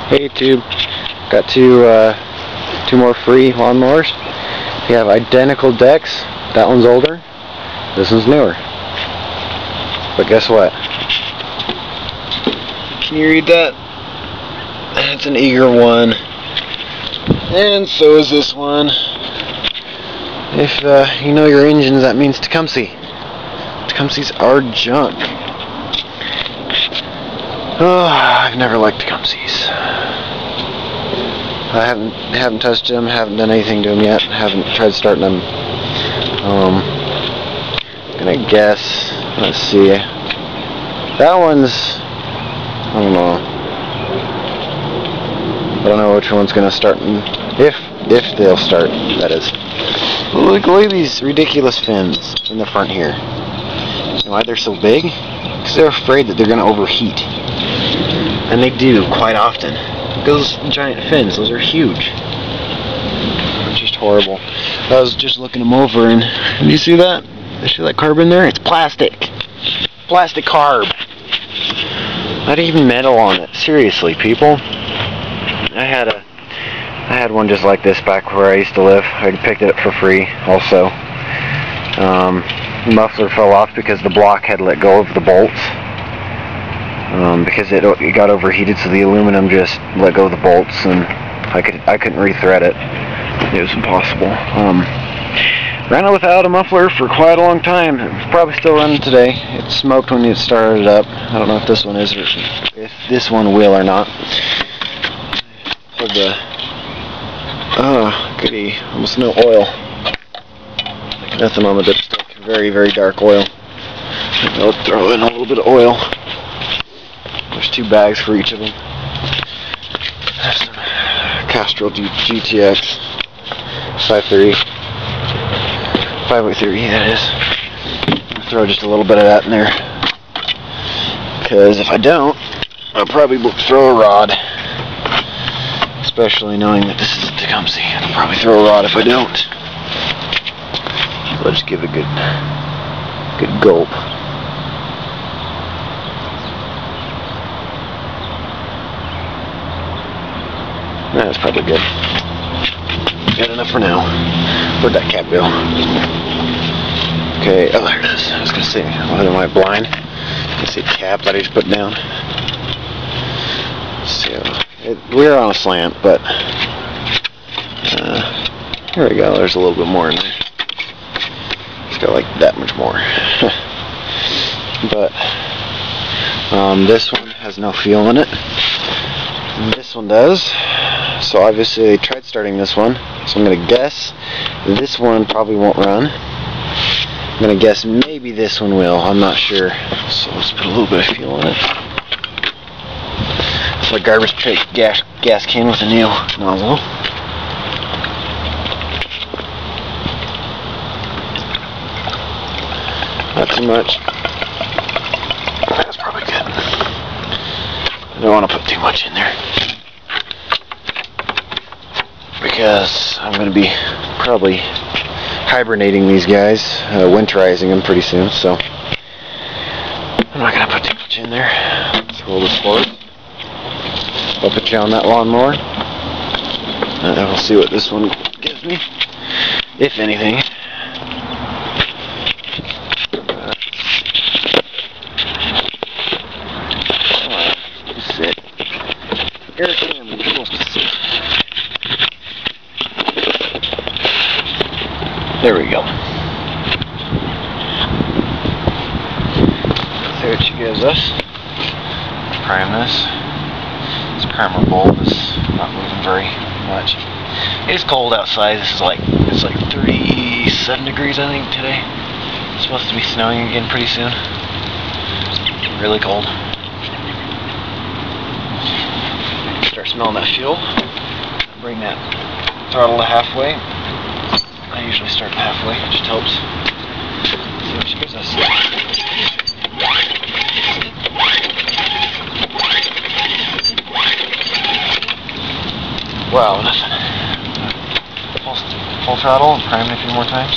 Hey YouTube, got two more free lawnmowers. We have identical decks. That one's older, this one's newer. But guess what? Can you read that? That's an eager one. And so is this one. If you know your engines, that means Tecumseh. Tecumsehs are junk. Oh, I've never liked Tecumsehs. I haven't touched them, haven't done anything to them yet, haven't tried starting them. Gonna guess, let's see. That one's, I don't know which one's gonna start, if they'll start, that is. Look at these ridiculous fins in the front here. You know why they're so big? Because they're afraid that they're gonna overheat. And they do quite often. Those giant fins, those are huge. It's just horrible. I was just looking them over, and do you see that? You see that carb in there? It's plastic. Plastic carb. Not even metal on it. Seriously, people. I had one just like this back where I used to live. I picked it up for free also. The muffler fell off because the block had let go of the bolts. Because it got overheated, so the aluminum just let go of the bolts, and I couldn't rethread it. It was impossible. Ran it without a muffler for quite a long time. It's probably still running today. It smoked when it started up. I don't know if this one is, or if this one will or not. Plug the goody, almost no oil. Nothing on the dipstick. Very, very dark oil. I'll throw in a little bit of oil. There's 2 bags for each of them. There's some Castrol GTX 530, that is. I'll throw just a little bit of that in there, because if I don't, I'll probably throw a rod. Especially knowing that this is a Tecumseh, I'll probably throw a rod if I don't. So I'll just give it a good gulp. That's probably good. Good enough for now. Where'd that cap go? Okay, oh there it is. I was gonna say, am I blind? I see the cap that I just put down. So, we're on a slant, but here we go. There's a little bit more in there. It's got like that much more. But this one has no fuel in it. And this one does. So obviously they tried starting this one, so I'm going to guess this one probably won't run. I'm going to guess maybe this one will, I'm not sure. So let's put a little bit of fuel in it. It's like garbage tray gas can with a new nozzle. Not too much. That's probably good. I don't want to put too much in there, because I'm going to be probably hibernating these guys, winterizing them pretty soon, so I'm not going to put too much in there. Let's hold this forward. I'll put you on that lawnmower, and we'll see what this one gives me, if anything. Sit. Air camera, you're supposed to sit. There we go. See what she gives us. Prime this. This primer bulb is not moving very much. It's cold outside. It's like 37 degrees, I think, today. It's supposed to be snowing again pretty soon. Really cold. Start smelling that fuel. Bring that throttle to halfway. I usually start halfway, it just helps. See what she gives us. Wow, nothing. Full throttle and prime it a few more times.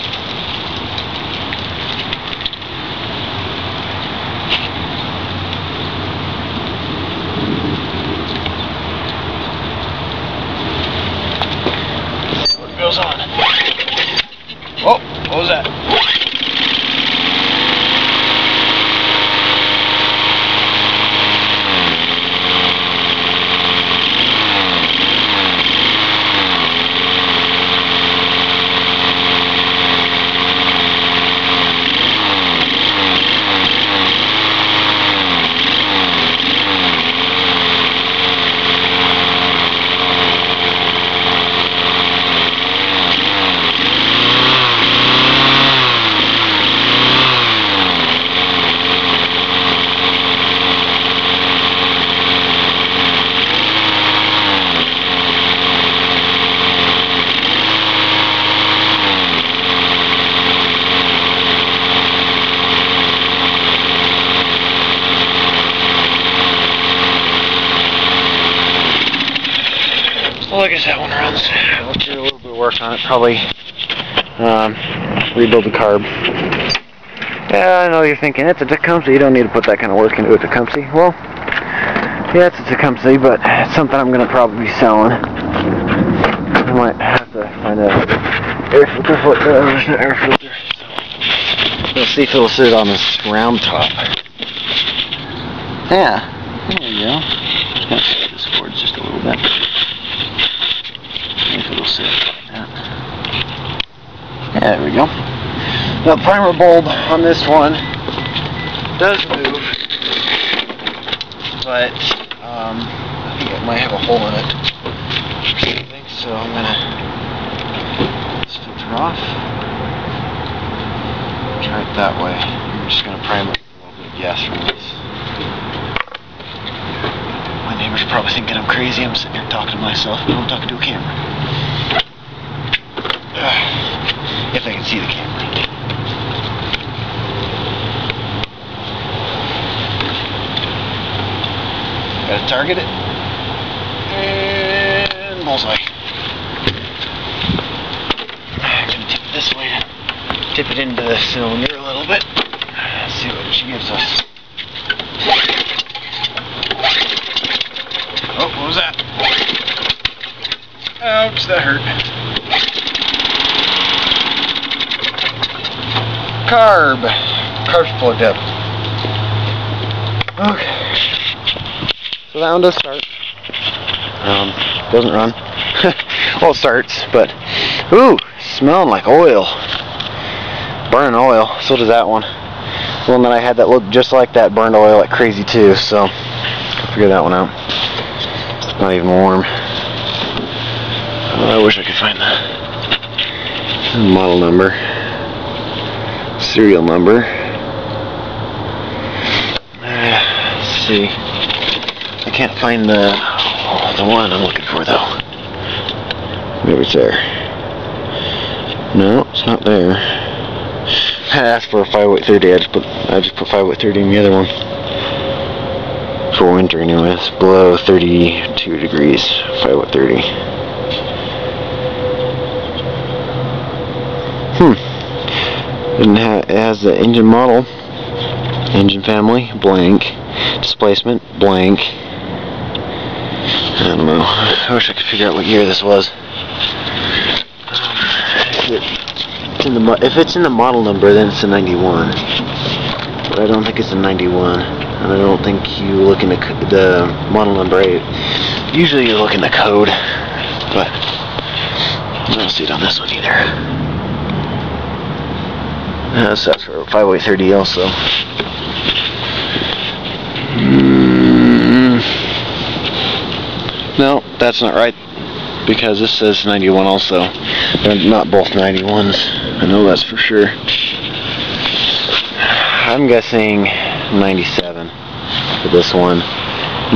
I guess that one runs. I'll do a little bit of work on it, probably rebuild the carb. Yeah, I know you're thinking, it's a Tecumseh, you don't need to put that kind of work into a Tecumseh. Well, yeah, it's a Tecumseh, but it's something I'm going to probably be selling. I might have to find a air filter. We'll see if it'll sit on this round top. Yeah, there you go. Just gotta shift this forward just a little bit. See if it'll sit like that. Yeah, there we go. The primer bulb on this one does move, but I think it might have a hole in it or something, so I'm gonna just filter off. Try it that way. I'm just gonna prime it with a little bit of gas from this. My neighbors are probably thinking I'm crazy. I'm sitting here talking to myself, but I'm talking to a camera. If I can see the camera. Gotta target it. And bullseye. I'm gonna tip it this way to tip it into the cylinder a little bit. Let's see what she gives us. Oh, what was that? Ouch, that hurt. Carb plugged up. Okay. So that one does start. Doesn't run. Well, it starts, but ooh, smelling like oil. Burning oil. So does that one. The one that I had that looked just like that burned oil like crazy too. So I'll figure that one out. It's not even warm. I wish I could find the model number, serial number. Let's see. I can't find the one I'm looking for though. Maybe it's there. No, it's not there. I asked for a 5/30. I just put 5/30 in the other one. For winter anyways. Below 32 degrees. 5/30. It has the engine model, engine family, blank, displacement, blank. I don't know. I wish I could figure out what year this was. If it's in the model number, then it's a 91. But I don't think it's a 91, and I don't think you look in the model number 8. Usually you look in the code, but I don't see it on this one either. So that's for 5/30 also. No, that's not right, because this says 91 also. They're not both 91s. I know that's for sure. I'm guessing 97 for this one.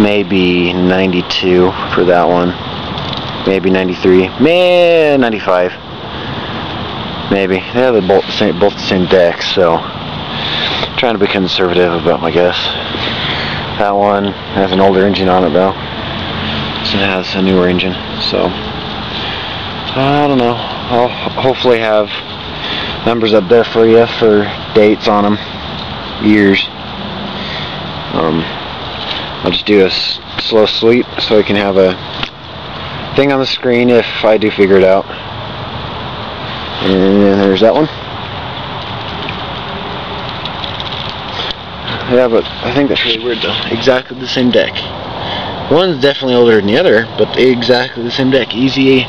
Maybe 92 for that one. Maybe 93. Maybe 95. Maybe. Yeah, they're both the same deck, so I'm trying to be conservative about my guess. That one has an older engine on it though. This one has a newer engine, so I don't know. I'll hopefully have numbers up there for you for dates on them, years. I'll just do a slow sleep so I can have a thing on the screen if I do figure it out. And there's that one. Yeah, but I think that's really weird though. Exactly the same deck. One's definitely older than the other, but exactly the same deck. Easy,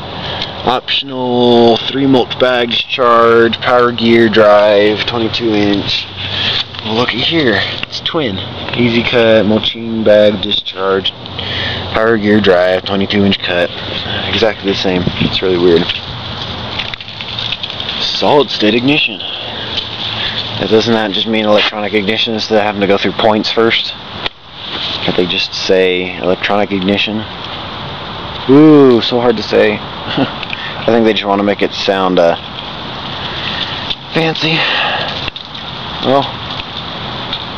optional, 3 mulch bags charged, power gear drive, 22-inch. Well, looky here, it's twin. Easy cut, mulching bag discharge, power gear drive, 22-inch cut. Exactly the same. It's really weird. Solid state ignition. Doesn't that just mean electronic ignition instead of having to go through points first? Can't they just say electronic ignition? Ooh, so hard to say. I think they just want to make it sound fancy. Well,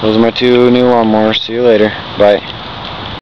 those are my 2 new lawnmowers. See you later. Bye.